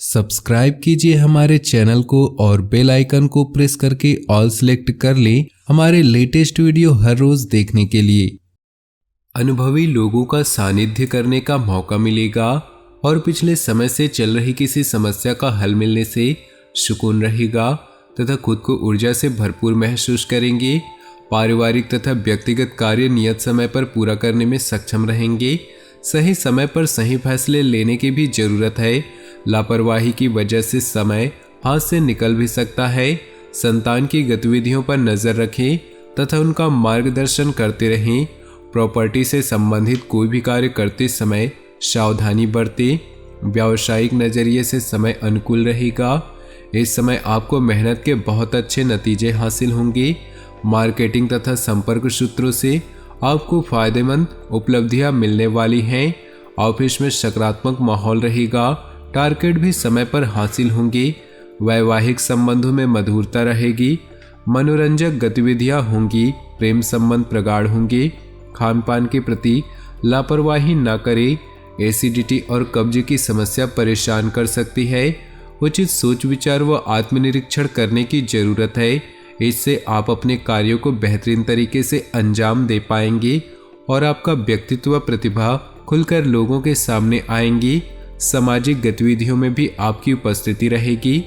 Subscribe कीजिए हमारे channel को और बेल आइकन को प्रेस करके ऑल सेलेक्ट कर लें हमारे लेटेस्ट वीडियो हर रोज देखने के लिए। अनुभवी लोगों का सानिध्य करने का मौका मिलेगा और पिछले समय से चल रही किसी समस्या का हल मिलने से सुकून रहेगा तथा खुद को ऊर्जा से भरपूर महसूस करेंगे। पारिवारिक तथा व्यक्तिगत कार्य नियत समय पर पूरा करने में सक्षम रहेंगे। सही समय पर सही फैसले लेने की भी जरूरत है। लापरवाही की वजह से समय हाथ से निकल भी सकता है। संतान की गतिविधियों पर नजर रखें तथा उनका मार्गदर्शन करते रहें। प्रॉपर्टी से संबंधित कोई भी कार्य करते समय सावधानी बरतें। व्यावसायिक नजरिए से समय अनुकूल रहेगा। इस समय आपको मेहनत के बहुत अच्छे नतीजे हासिल होंगे। मार्केटिंग तथा संपर्क सूत्रों से आपको फायदेमंद उपलब्धियां मिलने वाली हैं। ऑफिस में सकारात्मक माहौल रहेगा। टारगेट भी समय पर हासिल होंगे। वैवाहिक संबंधों में मधुरता रहेगी। मनोरंजक गतिविधियां होंगी। प्रेम संबंध प्रगाढ़ होंगे। खान पान के प्रति लापरवाही न करें। एसिडिटी और कब्ज की समस्या परेशान कर सकती है। उचित सोच विचार व आत्मनिरीक्षण करने की जरूरत है। इससे आप अपने कार्यों को बेहतरीन तरीके से अंजाम दे पाएंगे और आपका व्यक्तित्व प्रतिभा खुलकर लोगों के सामने आएंगी। सामाजिक गतिविधियों में भी आपकी उपस्थिति रहेगी।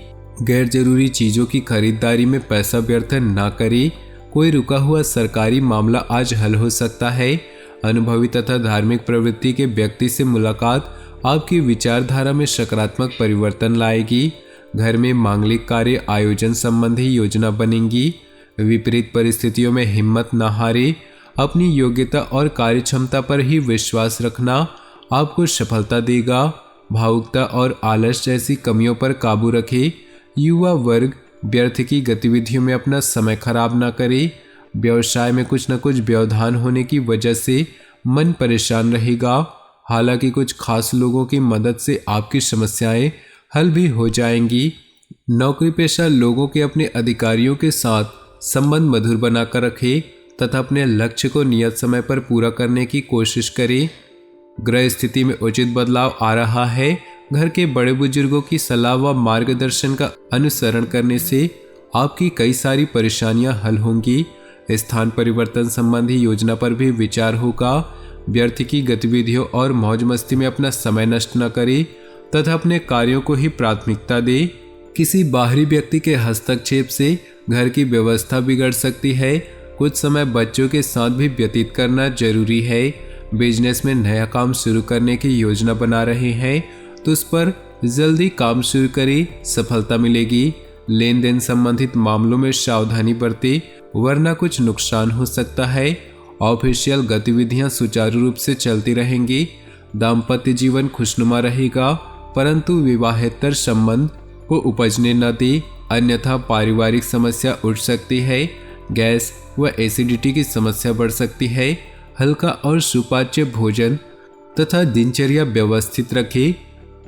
गैर जरूरी चीजों की खरीदारी में पैसा व्यर्थ न करें। कोई रुका हुआ सरकारी मामला आज हल हो सकता है। अनुभवी तथा धार्मिक प्रवृत्ति के व्यक्ति से मुलाकात आपकी विचारधारा में सकारात्मक परिवर्तन लाएगी। घर में मांगलिक कार्य आयोजन संबंधी योजना बनेगी। विपरीत परिस्थितियों में हिम्मत न हारे। अपनी योग्यता और कार्यक्षमता पर ही विश्वास रखना आपको सफलता देगा। भावुकता और आलस जैसी कमियों पर काबू रखें। युवा वर्ग व्यर्थ की गतिविधियों में अपना समय खराब न करे। व्यवसाय में कुछ न कुछ व्यवधान होने की वजह से मन परेशान रहेगा। हालांकि कुछ खास लोगों की मदद से आपकी समस्याएं हल भी हो जाएंगी। नौकरी पेशा लोगों के अपने अधिकारियों के साथ संबंध मधुर बनाकर रखें तथा अपने लक्ष्य को नियत समय पर पूरा करने की कोशिश करें। ग्रह स्थिति में उचित बदलाव आ रहा है। घर के बड़े बुजुर्गों की सलाह व मार्गदर्शन का अनुसरण करने से आपकी कई सारी परेशानियां हल होंगी। स्थान परिवर्तन संबंधी योजना पर भी विचार होगा। व्यर्थ की गतिविधियों और मौज मस्ती में अपना समय नष्ट न करें तथा अपने कार्यों को ही प्राथमिकता दे। किसी बाहरी व्यक्ति के हस्तक्षेप से घर की व्यवस्था बिगड़ सकती है। कुछ समय बच्चों के साथ भी व्यतीत करना जरूरी है। बिजनेस में नया काम शुरू करने की योजना बना रहे हैं तो उस पर जल्दी काम शुरू करें, सफलता मिलेगी। लेन देन संबंधित मामलों में सावधानी बरतें वरना कुछ नुकसान हो सकता है। ऑफिशियल गतिविधियां सुचारू रूप से चलती रहेंगी। दाम्पत्य जीवन खुशनुमा रहेगा परंतु विवाहेतर संबंध को उपजने न दे, अन्यथा पारिवारिक समस्या उठ सकती है। गैस व एसिडिटी की समस्या बढ़ सकती है। हल्का और सुपाच्य भोजन तथा दिनचर्या व्यवस्थित रखें।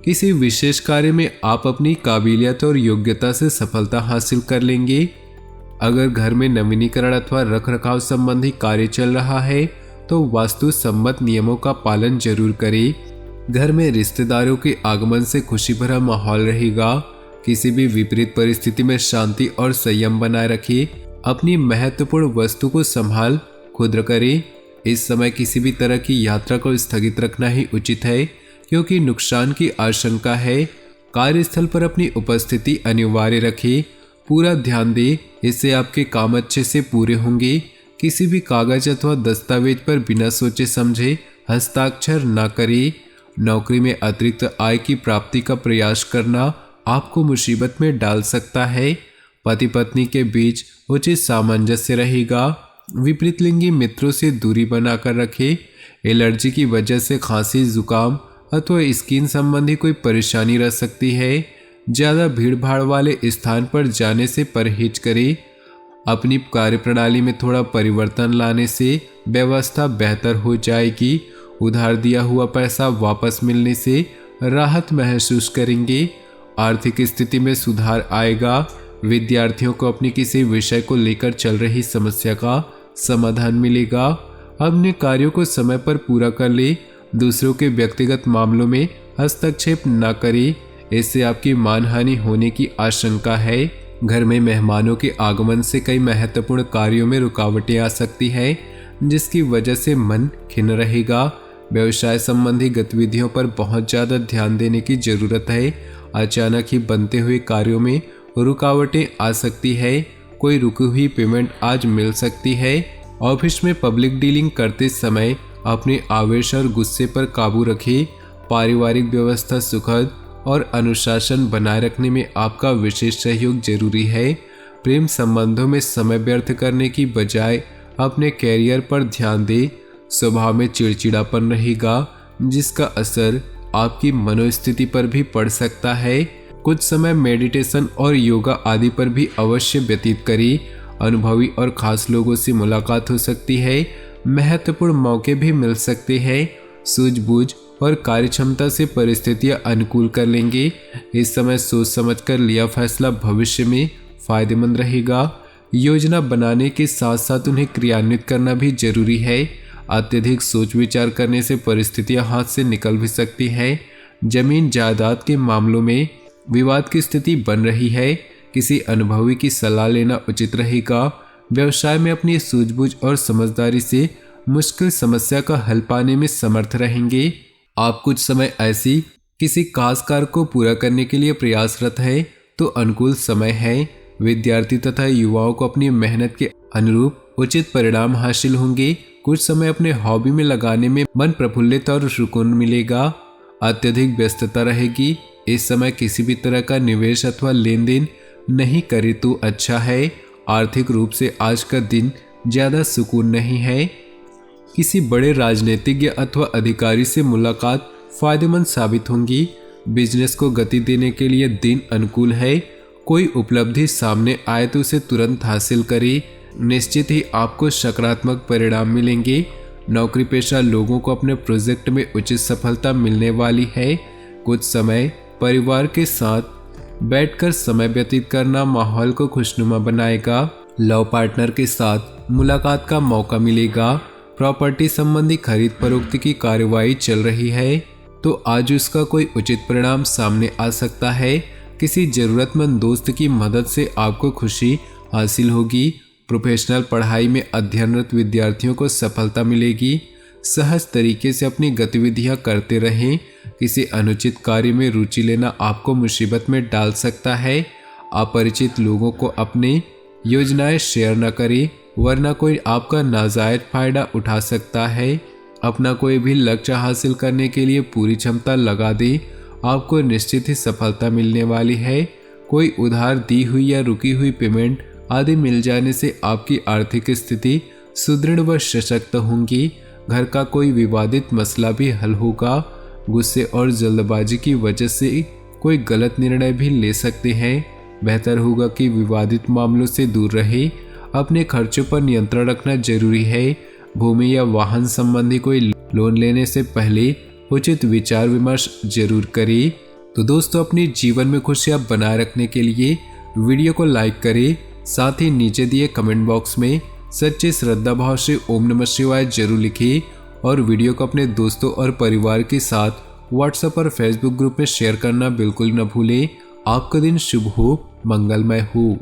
किसी विशेष कार्य में आप अपनी काबिलियत और योग्यता से सफलता हासिल कर लेंगे। अगर घर में नवीनीकरण अथवा रखरखाव संबंधी कार्य चल रहा है तो वास्तु सम्मत नियमों का पालन जरूर करें। घर में रिश्तेदारों के आगमन से खुशी भरा माहौल रहेगा। किसी भी विपरीत परिस्थिति में शांति और संयम बनाए रखिए। अपनी महत्वपूर्ण वस्तु को संभाल खुद करें। इस समय किसी भी तरह की यात्रा को स्थगित रखना ही उचित है क्योंकि नुकसान की आशंका है। कार्यस्थल पर अपनी उपस्थिति अनिवार्य रखें। पूरा ध्यान दें, इससे आपके काम अच्छे से पूरे होंगे। किसी भी कागज अथवा दस्तावेज पर बिना सोचे समझे हस्ताक्षर न करें। नौकरी में अतिरिक्त आय की प्राप्ति का प्रयास करना आपको मुसीबत में डाल सकता है। पति पत्नी के बीच उचित सामंजस्य रहेगा। विपरीत लिंगी मित्रों से दूरी बनाकर रखें। एलर्जी की वजह से खांसी, जुकाम अथवा स्किन संबंधी कोई परेशानी रह सकती है। ज़्यादा भीड़ भाड़ वाले स्थान पर जाने से परहेज करें। अपनी कार्यप्रणाली में थोड़ा परिवर्तन लाने से व्यवस्था बेहतर हो जाएगी। उधार दिया हुआ पैसा वापस मिलने से राहत महसूस करेंगे। आर्थिक स्थिति में सुधार आएगा। विद्यार्थियों को अपनी किसी विषय को लेकर चल रही समस्या का समाधान मिलेगा। अपने कार्यों को समय पर पूरा कर ले। दूसरों के व्यक्तिगत मामलों में हस्तक्षेप न करें। इससे आपकी मानहानि होने की आशंका है। घर में मेहमानों के आगमन से कई महत्वपूर्ण कार्यों में रुकावटें आ सकती है, जिसकी वजह से मन खिन्न रहेगा। व्यवसाय संबंधी गतिविधियों पर बहुत ज़्यादा ध्यान देने की जरूरत है। अचानक ही बनते हुए कार्यों में रुकावटें आ सकती है। कोई रुकी हुई पेमेंट आज मिल सकती है। ऑफिस में पब्लिक डीलिंग करते समय अपने आवेश और गुस्से पर काबू रखें। पारिवारिक व्यवस्था सुखद और अनुशासन बनाए रखने में आपका विशेष सहयोग जरूरी है। प्रेम संबंधों में समय व्यर्थ करने की बजाय अपने कैरियर पर ध्यान दें। स्वभाव में चिड़चिड़ापन रहेगा, जिसका असर आपकी मनोस्थिति पर भी पड़ सकता है। कुछ समय मेडिटेशन और योगा आदि पर भी अवश्य व्यतीत करें। अनुभवी और खास लोगों से मुलाकात हो सकती है। महत्वपूर्ण मौके भी मिल सकते हैं। सूझबूझ और कार्यक्षमता से परिस्थितियां अनुकूल कर लेंगे। इस समय सोच समझकर लिया फैसला भविष्य में फायदेमंद रहेगा। योजना बनाने के साथ साथ उन्हें क्रियान्वित करना भी जरूरी है। अत्यधिक सोच विचार करने से परिस्थितियां हाथ से निकल भी सकती हैं। जमीन जायदाद के मामलों में विवाद की स्थिति बन रही है। किसी अनुभवी की सलाह लेना उचित रहेगा। व्यवसाय में अपनी सूझबूझ और समझदारी से मुश्किल समस्या का हल पाने में समर्थ रहेंगे। आप कुछ समय ऐसी किसी खास कार्य को पूरा करने के लिए प्रयासरत है तो अनुकूल समय है। विद्यार्थी तथा युवाओं को अपनी मेहनत के अनुरूप उचित परिणाम हासिल होंगे। कुछ समय अपने हॉबी में लगाने में मन प्रफुल्लित और सुकून मिलेगा। अत्यधिक व्यस्तता रहेगी। इस समय किसी भी तरह का निवेश अथवा लेन देन नहीं करे तो अच्छा है। आर्थिक रूप से आज का दिन ज्यादा सुकून नहीं है। किसी बड़े राजनीतिज्ञ अथवा अधिकारी से मुलाकात फायदेमंद साबित होंगी। बिजनेस को गति देने के लिए दिन अनुकूल है। कोई उपलब्धि सामने आए तो उसे तुरंत हासिल करें। निश्चित ही आपको सकारात्मक परिणाम मिलेंगे। नौकरी पेशा लोगों को अपने प्रोजेक्ट में उचित सफलता मिलने वाली है। कुछ समय परिवार के साथ बैठकर समय व्यतीत करना माहौल को खुशनुमा बनाएगा। लव पार्टनर के साथ मुलाकात का मौका मिलेगा। प्रॉपर्टी संबंधी खरीद फरोख्त की कार्यवाही चल रही है तो आज उसका कोई उचित परिणाम सामने आ सकता है। किसी जरूरतमंद दोस्त की मदद से आपको खुशी हासिल होगी। प्रोफेशनल पढ़ाई में अध्ययनरत विद्यार्थियों को सफलता मिलेगी। सहज तरीके से अपनी गतिविधियां करते रहें। किसी अनुचित कार्य में रुचि लेना आपको मुसीबत में डाल सकता है। अपरिचित लोगों को अपनी योजनाएं शेयर न करें, वरना कोई आपका नाजायज फायदा उठा सकता है। अपना कोई भी लक्ष्य हासिल करने के लिए पूरी क्षमता लगा दें। आपको निश्चित ही सफलता मिलने वाली है। कोई उधार दी हुई या रुकी हुई पेमेंट आदि मिल जाने से आपकी आर्थिक स्थिति सुदृढ़ व सशक्त होंगी। घर का कोई विवादित मसला भी हल होगा। गुस्से और जल्दबाजी की वजह से कोई गलत निर्णय भी ले सकते हैं। बेहतर होगा कि विवादित मामलों से दूर रहे। अपने खर्चों पर नियंत्रण रखना जरूरी है। भूमि या वाहन संबंधी कोई लोन लेने से पहले उचित विचार विमर्श जरूर करें। तो दोस्तों, अपने जीवन में खुशियां बनाए रखने के लिए वीडियो को लाइक करें। साथ ही नीचे दिए कमेंट बॉक्स में सच्चे श्रद्धा भाव से ओम नमः शिवाय जरूर लिखिए और वीडियो को अपने दोस्तों और परिवार के साथ व्हाट्सएप और फेसबुक ग्रुप में शेयर करना बिल्कुल न भूलें। आपका दिन शुभ हो, मंगलमय हो।